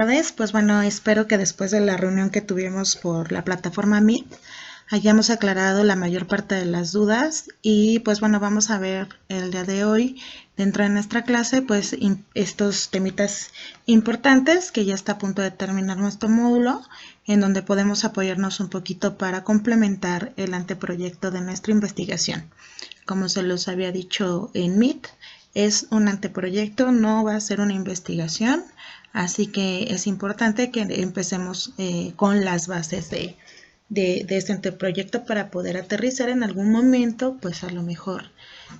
Tardes. Pues bueno, espero que después de la reunión que tuvimos por la plataforma Meet hayamos aclarado la mayor parte de las dudas y pues bueno, vamos a ver el día de hoy dentro de nuestra clase pues estos temitas importantes que ya está a punto de terminar nuestro módulo, en donde podemos apoyarnos un poquito para complementar el anteproyecto de nuestra investigación. Como se los había dicho en Meet, es un anteproyecto, no va a ser una investigación, así que es importante que empecemos con las bases de este anteproyecto para poder aterrizar en algún momento, pues a lo mejor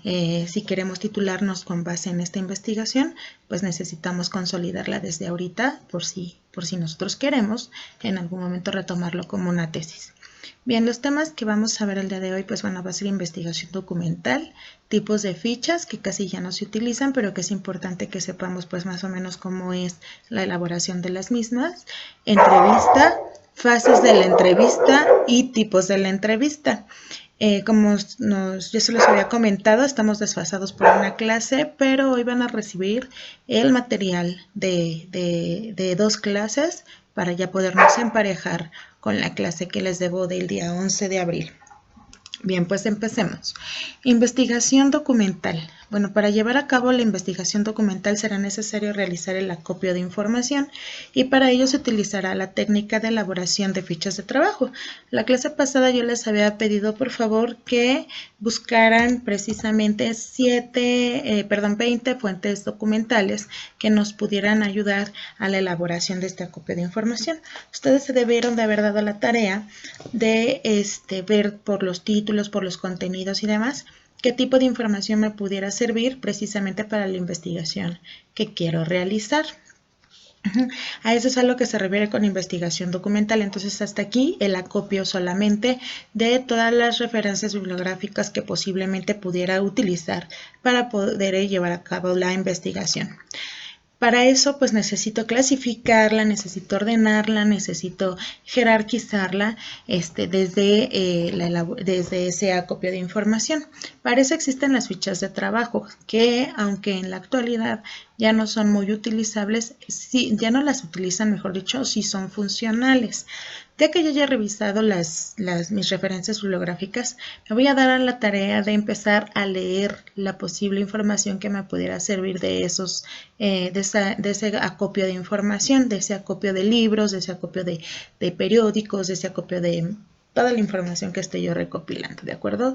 si queremos titularnos con base en esta investigación, pues necesitamos consolidarla desde ahorita por si nosotros queremos en algún momento retomarlo como una tesis. Bien, los temas que vamos a ver el día de hoy, pues bueno, va a ser investigación documental, tipos de fichas que casi ya no se utilizan, pero que es importante que sepamos pues más o menos cómo es la elaboración de las mismas, entrevista, fases de la entrevista y tipos de la entrevista. Como yo se los había comentado, estamos desfasados por una clase, pero hoy van a recibir el material de 2 clases para ya podernos emparejar con la clase que les debo del día 11 de abril. Bien, pues empecemos. Investigación documental. Bueno, para llevar a cabo la investigación documental será necesario realizar el acopio de información y para ello se utilizará la técnica de elaboración de fichas de trabajo. La clase pasada yo les había pedido por favor que buscaran precisamente 20 fuentes documentales que nos pudieran ayudar a la elaboración de este acopio de información. Ustedes se debieron de haber dado la tarea de ver por los títulos, por los contenidos y demás, qué tipo de información me pudiera servir precisamente para la investigación que quiero realizar. A eso es a lo que se refiere con investigación documental. Entonces, hasta aquí el acopio solamente de todas las referencias bibliográficas que posiblemente pudiera utilizar para poder llevar a cabo la investigación. Para eso, pues necesito clasificarla, necesito ordenarla, necesito jerarquizarla desde ese acopio de información. Para eso existen las fichas de trabajo, que aunque en la actualidad ya no son muy utilizables, sí, ya no las utilizan, mejor dicho, sí son funcionales. Ya que yo ya he revisado mis referencias bibliográficas, me voy a dar a la tarea de empezar a leer la posible información que me pudiera servir de ese acopio de información, de ese acopio de libros, de ese acopio de periódicos, de ese acopio de toda la información que estoy yo recopilando, ¿de acuerdo?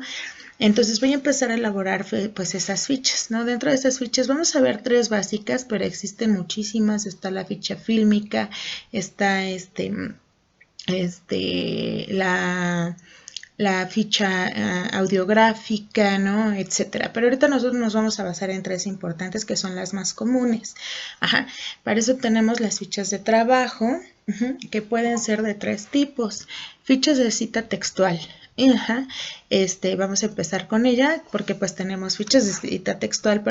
Entonces voy a empezar a elaborar pues esas fichas, ¿no? Dentro de esas fichas vamos a ver 3 básicas, pero existen muchísimas. Está la ficha fílmica, está la ficha audiográfica, ¿no? Etcétera. Pero ahorita nosotros nos vamos a basar en 3 importantes que son las más comunes. Ajá. Para eso tenemos las fichas de trabajo, que pueden ser de 3 tipos. Fichas de cita textual. Ajá. Vamos a empezar con ella porque pues tenemos fichas de cita textual,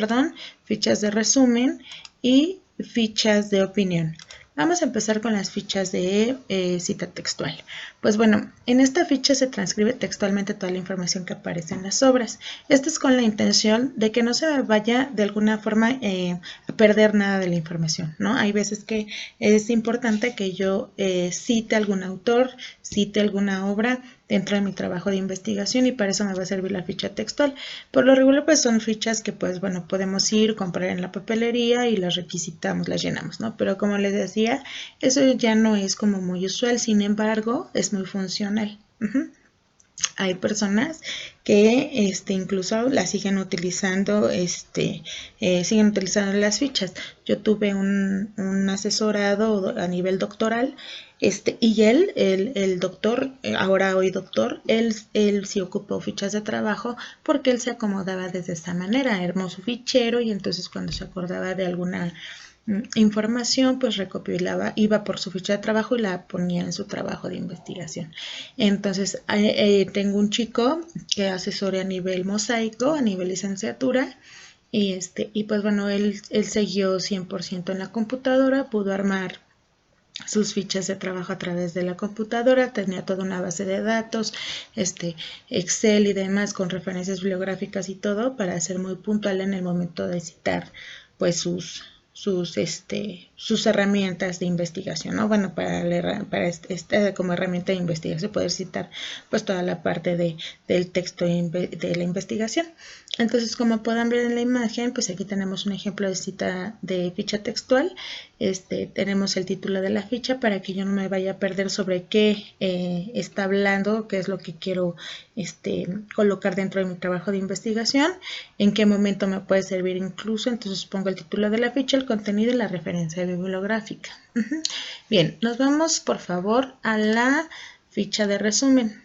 fichas de resumen y fichas de opinión. Vamos a empezar con las fichas de cita textual. Pues bueno, en esta ficha se transcribe textualmente toda la información que aparece en las obras. Esto es con la intención de que no se me vaya de alguna forma a perder nada de la información, ¿no? Hay veces que es importante que yo cite algún autor, cite alguna obra dentro de mi trabajo de investigación y para eso me va a servir la ficha textual. Por lo regular pues son fichas que pues bueno podemos ir, comprar en la papelería y las requisitamos, las llenamos, ¿no? Pero como les decía, eso ya no es como muy usual, sin embargo es muy funcional. Hay personas que incluso las siguen utilizando, siguen utilizando las fichas. Yo tuve un asesorado a nivel doctoral, y el doctor, ahora hoy doctor, él sí ocupó fichas de trabajo porque él se acomodaba desde esta manera, armó su fichero y entonces cuando se acordaba de alguna información, pues recopilaba, iba por su ficha de trabajo y la ponía en su trabajo de investigación. Entonces, tengo un chico que asesora a nivel mosaico, a nivel licenciatura, y pues bueno, él siguió 100% en la computadora, pudo armar sus fichas de trabajo a través de la computadora, tenía toda una base de datos, Excel y demás con referencias bibliográficas y todo para ser muy puntual en el momento de citar pues sus sus herramientas de investigación, ¿no? Bueno, para como herramienta de investigación poder citar pues toda la parte del texto de la investigación. Entonces, como pueden ver en la imagen, pues aquí tenemos un ejemplo de cita de ficha textual. Tenemos el título de la ficha para que yo no me vaya a perder sobre qué está hablando, qué es lo que quiero colocar dentro de mi trabajo de investigación, en qué momento me puede servir incluso. Entonces pongo el título de la ficha, el contenido y la referencia bibliográfica. Bien, nos vamos por favor a la ficha de resumen.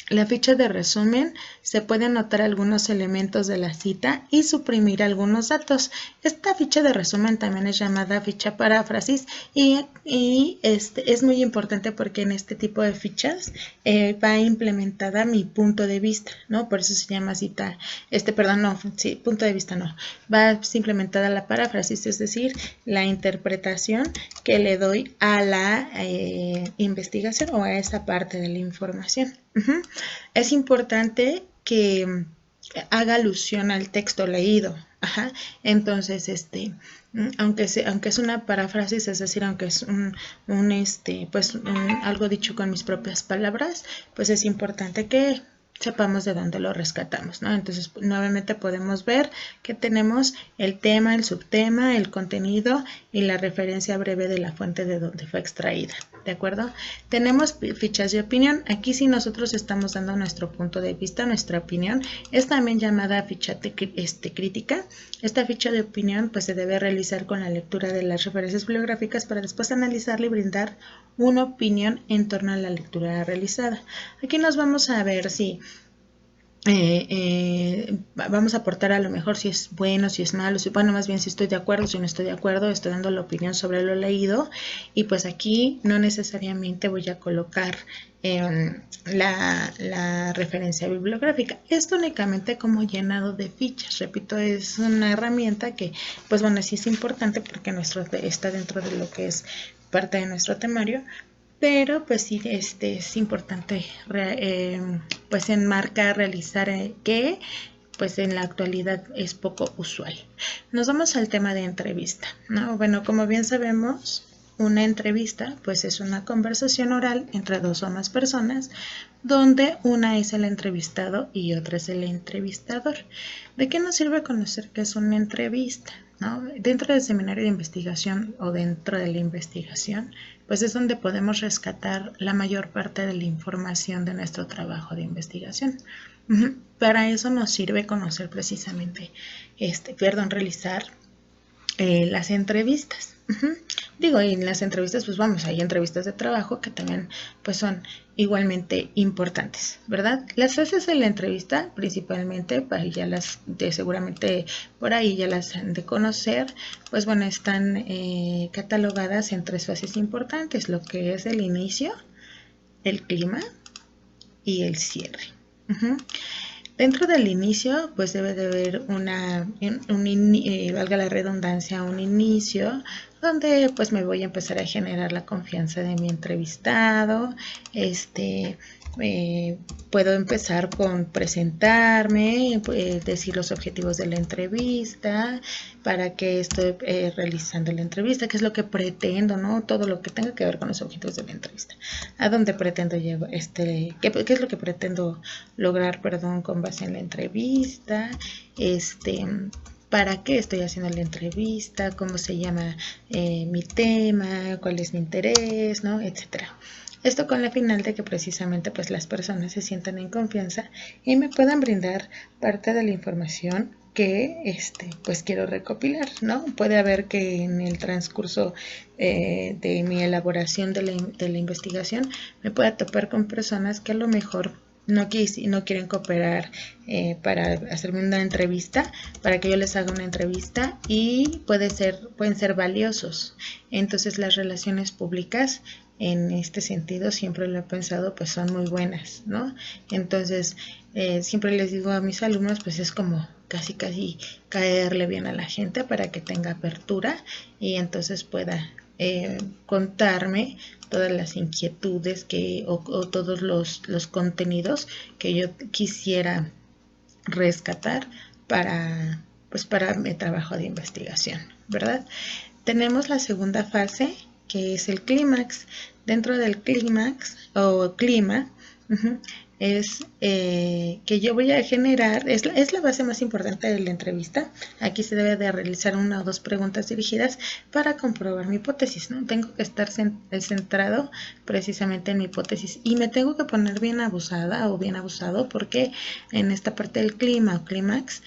La ficha de resumen se puede anotar algunos elementos de la cita y suprimir algunos datos. Esta ficha de resumen también es llamada ficha paráfrasis y es muy importante porque en este tipo de fichas va implementada mi punto de vista, ¿no? Por eso se llama cita, punto de vista no. Va implementada la paráfrasis, es decir, la interpretación que le doy a la investigación o a esa parte de la información. Es importante que haga alusión al texto leído. Ajá. Entonces, aunque es una paráfrasis, es decir, aunque es algo dicho con mis propias palabras, pues es importante que sepamos de dónde lo rescatamos, ¿no? Entonces, nuevamente podemos ver que tenemos el tema, el subtema, el contenido y la referencia breve de la fuente de donde fue extraída, ¿de acuerdo? Tenemos fichas de opinión. Aquí sí nosotros estamos dando nuestro punto de vista, nuestra opinión. Es también llamada ficha crítica. Esta ficha de opinión pues se debe realizar con la lectura de las referencias bibliográficas para después analizarla y brindar una opinión en torno a la lectura realizada. Aquí nos vamos a ver si vamos a aportar a lo mejor si es bueno, si es malo, bueno, más bien si estoy de acuerdo, si no estoy de acuerdo, estoy dando la opinión sobre lo leído y pues aquí no necesariamente voy a colocar la referencia bibliográfica. Esto únicamente como llenado de fichas, repito, es una herramienta que pues bueno, sí es importante porque está dentro de lo que es parte de nuestro temario, pero pues sí es importante pues enmarcar, realizar que pues en la actualidad es poco usual. Nos vamos al tema de entrevista, ¿no? Bueno, como bien sabemos, una entrevista pues es una conversación oral entre dos o más personas donde una es el entrevistado y otra es el entrevistador. ¿De qué nos sirve conocer qué es una entrevista? ¿No? Dentro del seminario de investigación o dentro de la investigación, pues es donde podemos rescatar la mayor parte de la información de nuestro trabajo de investigación. Para eso nos sirve conocer precisamente, realizar las entrevistas. Digo, en las entrevistas, pues vamos, hay entrevistas de trabajo que también pues son igualmente importantes, ¿verdad? Las fases de la entrevista, principalmente, pues ya seguramente por ahí ya las han de conocer, pues bueno, están catalogadas en 3 fases importantes, lo que es el inicio, el clima y el cierre. Dentro del inicio, pues debe de haber valga la redundancia, un inicio donde pues me voy a empezar a generar la confianza de mi entrevistado. Puedo empezar con presentarme, decir los objetivos de la entrevista, para qué estoy realizando la entrevista, qué es lo que pretendo, ¿no? Todo lo que tenga que ver con los objetivos de la entrevista. A dónde pretendo llevar, qué es lo que pretendo lograr, con base en la entrevista, para qué estoy haciendo la entrevista, cómo se llama mi tema, cuál es mi interés, ¿no? Etcétera. Esto con la final de que precisamente pues las personas se sientan en confianza y me puedan brindar parte de la información que pues quiero recopilar, ¿no? Puede haber que en el transcurso de mi elaboración de la investigación me pueda topar con personas que a lo mejor no quieren cooperar para hacerme una entrevista, para que yo les haga una entrevista y pueden ser valiosos. Entonces las relaciones públicas en este sentido siempre lo he pensado pues son muy buenas, ¿no? Entonces siempre les digo a mis alumnos pues es como casi caerle bien a la gente para que tenga apertura y entonces pueda contarme todas las inquietudes o todos los contenidos que yo quisiera rescatar para mi trabajo de investigación, ¿verdad? Tenemos la segunda fase, que es el clímax. Dentro del clímax o clima, es que yo voy a generar, es la base más importante de la entrevista. Aquí se debe de realizar una o dos preguntas dirigidas para comprobar mi hipótesis, ¿no? Tengo que estar centrado precisamente en mi hipótesis y me tengo que poner bien abusada o bien abusado, porque en esta parte del clima o clímax,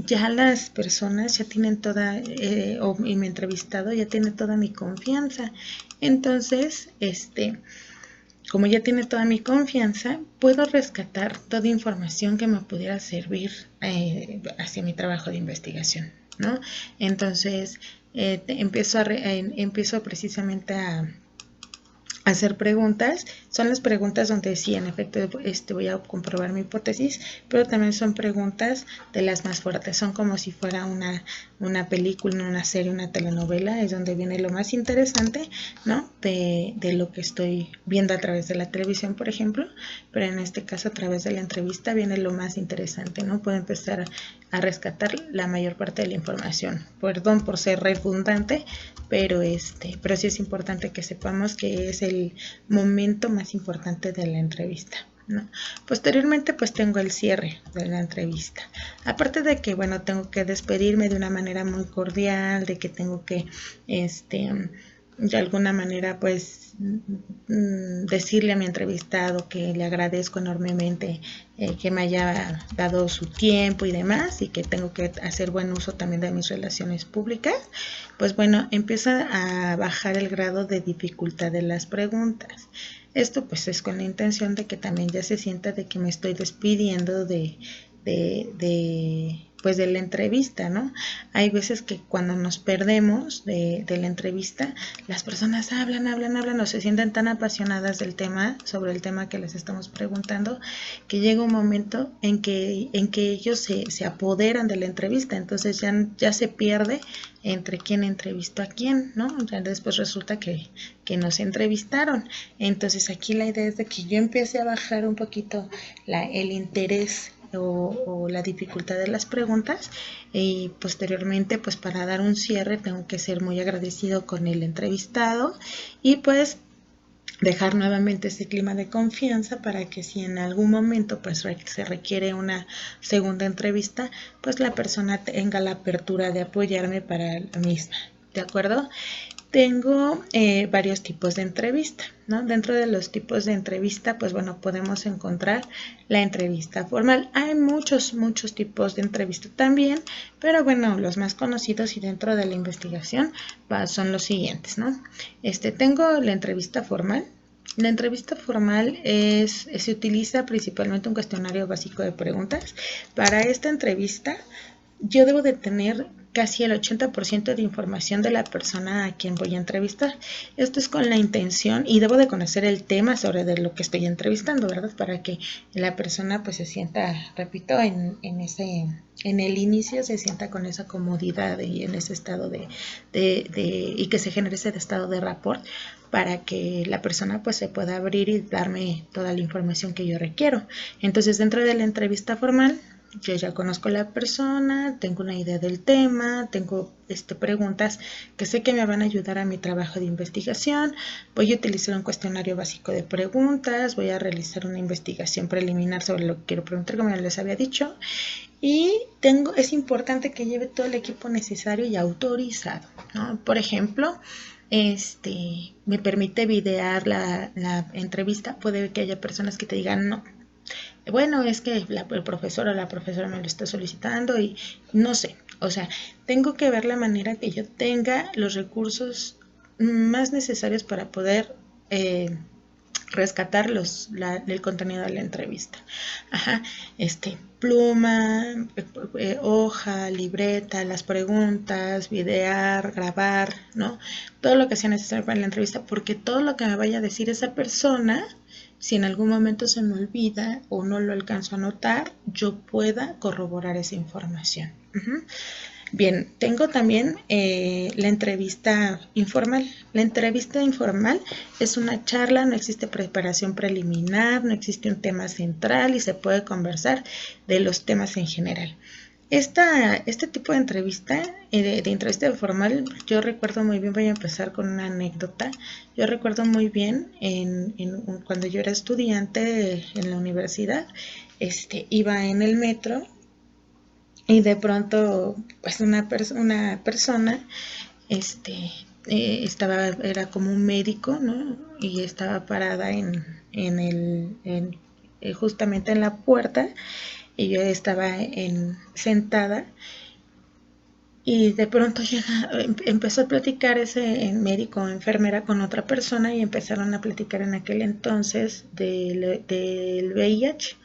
ya las personas ya tienen toda, y mi entrevistado ya tiene toda mi confianza. Entonces, como ya tiene toda mi confianza, puedo rescatar toda información que me pudiera servir hacia mi trabajo de investigación, ¿no? Entonces, empiezo precisamente a hacer preguntas. Son las preguntas donde sí, en efecto, voy a comprobar mi hipótesis, pero también son preguntas de las más fuertes. Son como si fuera una película, una serie, una telenovela. Es donde viene lo más interesante, ¿no? De lo que estoy viendo a través de la televisión, por ejemplo, pero en este caso a través de la entrevista viene lo más interesante, ¿no? Puedo empezar a rescatar la mayor parte de la información. Perdón por ser redundante, pero sí es importante que sepamos que es el momento más importante de la entrevista, ¿no? Posteriormente, pues tengo el cierre de la entrevista. Aparte de que, bueno, tengo que despedirme de una manera muy cordial, de que tengo que, de alguna manera, pues, decirle a mi entrevistado que le agradezco enormemente que me haya dado su tiempo y demás, y que tengo que hacer buen uso también de mis relaciones públicas. Pues bueno, empieza a bajar el grado de dificultad de las preguntas. Esto pues es con la intención de que también ya se sienta de que me estoy despidiendo pues de la entrevista, ¿no? Hay veces que cuando nos perdemos de la entrevista, las personas hablan o se sienten tan apasionadas del tema, sobre el tema que les estamos preguntando, que llega un momento en que ellos se apoderan de la entrevista. Entonces ya se pierde entre quién entrevistó a quién, ¿no? Ya después resulta que nos entrevistaron. Entonces aquí la idea es de que yo empiece a bajar un poquito el interés o la dificultad de las preguntas, y posteriormente, pues para dar un cierre tengo que ser muy agradecido con el entrevistado y pues dejar nuevamente ese clima de confianza para que si en algún momento pues se requiere una segunda entrevista, pues la persona tenga la apertura de apoyarme para la misma, ¿de acuerdo? Tengo varios tipos de entrevista, ¿no? Dentro de los tipos de entrevista, pues bueno, podemos encontrar la entrevista formal. Hay muchos tipos de entrevista también, pero bueno, los más conocidos y dentro de la investigación son los siguientes, ¿no? Tengo la entrevista formal. La entrevista formal se utiliza principalmente un cuestionario básico de preguntas. Para esta entrevista, yo debo de tener casi el 80% de información de la persona a quien voy a entrevistar. Esto es con la intención, y debo de conocer el tema sobre de lo que estoy entrevistando, ¿verdad? Para que la persona pues se sienta, repito, en el inicio se sienta con esa comodidad y en ese estado y que se genere ese estado de rapport, para que la persona pues se pueda abrir y darme toda la información que yo requiero. Entonces, dentro de la entrevista formal, yo ya conozco a la persona, tengo una idea del tema, tengo preguntas que sé que me van a ayudar a mi trabajo de investigación. Voy a utilizar un cuestionario básico de preguntas, voy a realizar una investigación preliminar sobre lo que quiero preguntar, como ya les había dicho, y es importante que lleve todo el equipo necesario y autorizado, ¿no? Por ejemplo, me permite videar la entrevista. Puede que haya personas que te digan no. Bueno, es que el profesor o la profesora me lo está solicitando y no sé. O sea, tengo que ver la manera que yo tenga los recursos más necesarios para poder rescatar el contenido de la entrevista. Ajá, pluma, hoja, libreta, las preguntas, videar, grabar, ¿no? Todo lo que sea necesario para la entrevista, porque todo lo que me vaya a decir esa persona, si en algún momento se me olvida o no lo alcanzo a notar, yo pueda corroborar esa información. Bien, tengo también la entrevista informal. La entrevista informal es una charla, no existe preparación preliminar, no existe un tema central y se puede conversar de los temas en general. Este tipo de entrevista, de entrevista formal, yo recuerdo muy bien, voy a empezar con una anécdota. Yo recuerdo muy bien cuando yo era estudiante en la universidad, iba en el metro y de pronto, pues una persona, este, era como un médico, ¿no? Y estaba parada justamente en la puerta y yo estaba sentada y de pronto empezó a platicar ese médico o enfermera con otra persona y empezaron a platicar en aquel entonces del VIH,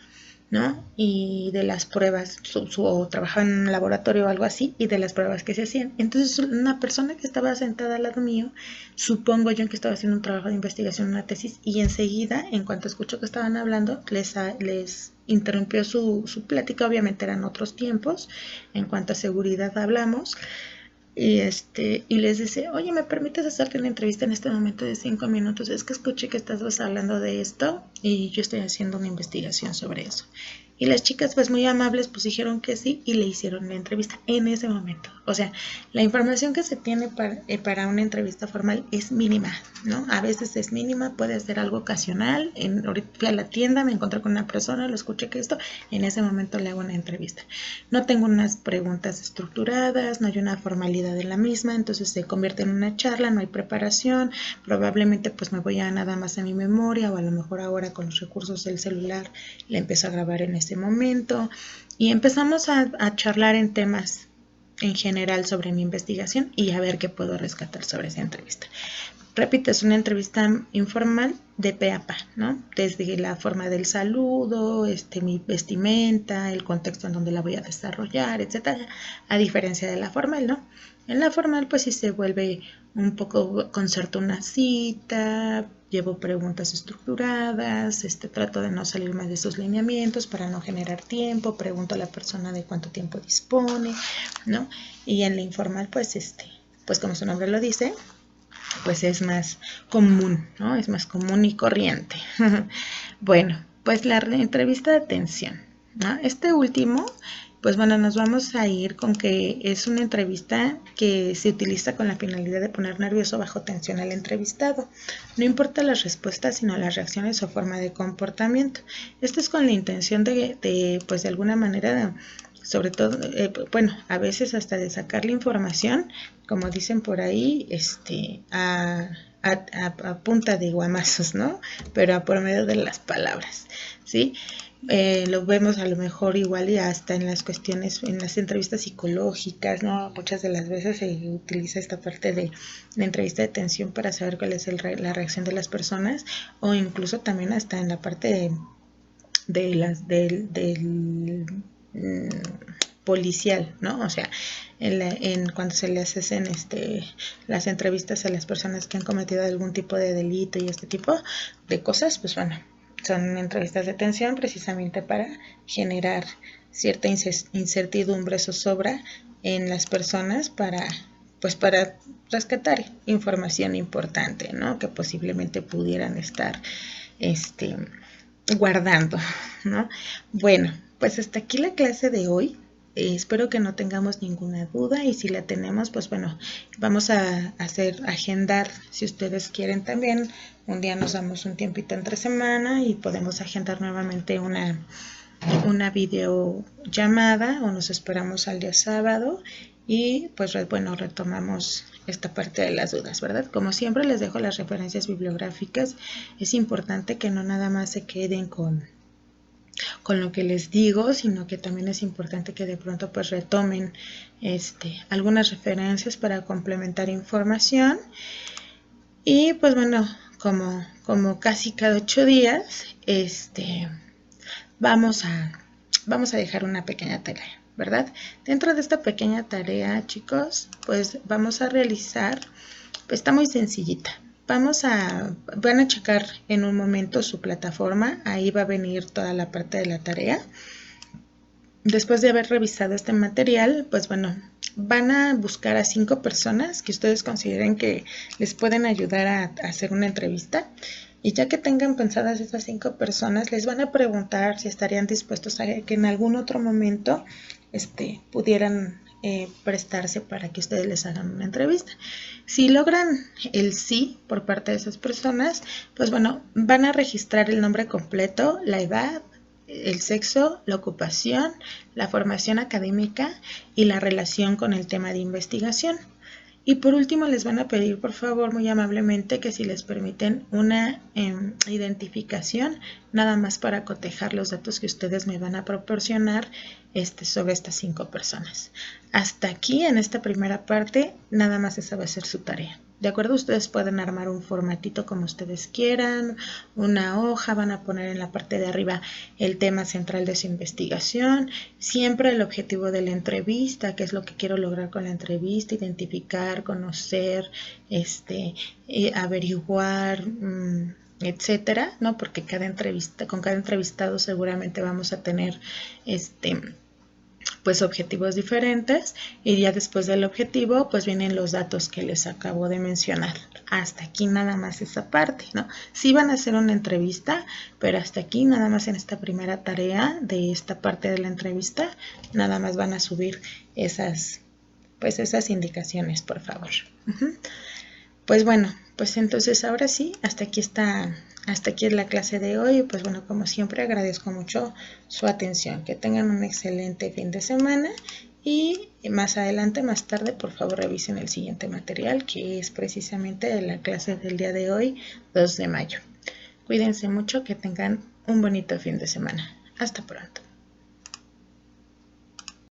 ¿no? Y de las pruebas, o trabajaba en un laboratorio o algo así, y de las pruebas que se hacían. Entonces, una persona que estaba sentada al lado mío, supongo yo que estaba haciendo un trabajo de investigación, una tesis, y enseguida, en cuanto escuchó que estaban hablando, les interrumpió su plática. Obviamente eran otros tiempos, en cuanto a seguridad hablamos, y les dice, oye, ¿me permites hacerte una entrevista en este momento de 5 minutos? Es que escuché que estás hablando de esto y yo estoy haciendo una investigación sobre eso. Y las chicas, pues muy amables, pues dijeron que sí y le hicieron la entrevista en ese momento. O sea, la información que se tiene para una entrevista formal es mínima, ¿no? A veces es mínima, puede ser algo ocasional. Ahorita fui a la tienda, me encontré con una persona, lo escuché que esto, en ese momento le hago una entrevista. No tengo unas preguntas estructuradas, no hay una formalidad en la misma, entonces se convierte en una charla, no hay preparación, probablemente pues me voy a nada más a mi memoria o a lo mejor ahora con los recursos del celular le empiezo a grabar en ese momento y empezamos a charlar en temas en general sobre mi investigación y a ver qué puedo rescatar sobre esa entrevista. Repito, es una entrevista informal de pe a pa, ¿no? Desde la forma del saludo, mi vestimenta, el contexto en donde la voy a desarrollar, etcétera, a diferencia de la formal, ¿no? En la formal, pues sí se vuelve un poco, concerto una cita, llevo preguntas estructuradas, trato de no salir más de esos lineamientos para no generar tiempo, pregunto a la persona de cuánto tiempo dispone, ¿no? Y en la informal, pues como su nombre lo dice, pues es más común, ¿no? Es más común y corriente. Bueno, pues la entrevista de atención, ¿no? Este último, pues bueno, nos vamos a ir con que es una entrevista que se utiliza con la finalidad de poner nervioso bajo tensión al entrevistado. No importa las respuestas, sino las reacciones o forma de comportamiento. Esto es con la intención pues de alguna manera, sobre todo, bueno, a veces hasta de sacar la información, como dicen por ahí, a punta de guamazos, ¿no? Pero a por medio de las palabras, ¿sí? Lo vemos a lo mejor igual y hasta en las cuestiones, en las entrevistas psicológicas, ¿no? Muchas de las veces se utiliza esta parte de la entrevista de atención para saber cuál es la reacción de las personas, o incluso también hasta en la parte del policial, ¿no? O sea, cuando se les hacen las entrevistas a las personas que han cometido algún tipo de delito y este tipo de cosas, pues bueno, son entrevistas de atención precisamente para generar cierta incertidumbre, zozobra en las personas para rescatar información importante, ¿no? Que posiblemente pudieran estar guardando, ¿no? Bueno, pues hasta aquí la clase de hoy. Espero que no tengamos ninguna duda y si la tenemos, pues bueno, vamos a agendar, si ustedes quieren también, un día nos damos un tiempito entre semana y podemos agendar nuevamente una videollamada o nos esperamos al día sábado y pues bueno, retomamos esta parte de las dudas, ¿verdad? Como siempre les dejo las referencias bibliográficas. Es importante que no nada más se queden con lo que les digo, sino que también es importante que de pronto pues retomen algunas referencias para complementar información. Y pues bueno, como casi cada 8 días, vamos a dejar una pequeña tarea, ¿verdad? Dentro de esta pequeña tarea, chicos, pues vamos a realizar, pues está muy sencillita. Van a checar en un momento su plataforma, ahí va a venir toda la parte de la tarea. Después de haber revisado este material, pues bueno, van a buscar a 5 personas que ustedes consideren que les pueden ayudar a hacer una entrevista. Y ya que tengan pensadas esas 5 personas, les van a preguntar si estarían dispuestos a que en algún otro momento pudieran prestarse para que ustedes les hagan una entrevista. Si logran el sí por parte de esas personas, pues bueno, van a registrar el nombre completo, la edad, el sexo, la ocupación, la formación académica y la relación con el tema de investigación. Y por último les van a pedir por favor muy amablemente que si les permiten una identificación nada más para cotejar los datos que ustedes me van a proporcionar sobre estas 5 personas. Hasta aquí en esta primera parte nada más esa va a ser su tarea. ¿De acuerdo? Ustedes pueden armar un formatito como ustedes quieran, una hoja, van a poner en la parte de arriba el tema central de su investigación, siempre el objetivo de la entrevista, qué es lo que quiero lograr con la entrevista, identificar, conocer, averiguar, etcétera, ¿no? Porque con cada entrevistado seguramente vamos a tener pues objetivos diferentes y ya después del objetivo pues vienen los datos que les acabo de mencionar. Hasta aquí nada más esa parte, ¿no? Sí van a hacer una entrevista, pero hasta aquí nada más en esta primera tarea de esta parte de la entrevista, nada más van a subir esas indicaciones, por favor. Pues bueno, pues entonces ahora sí, hasta aquí es la clase de hoy. Pues bueno, como siempre agradezco mucho su atención. Que tengan un excelente fin de semana y más adelante, más tarde, por favor revisen el siguiente material que es precisamente de la clase del día de hoy, 2 de mayo. Cuídense mucho, que tengan un bonito fin de semana. Hasta pronto.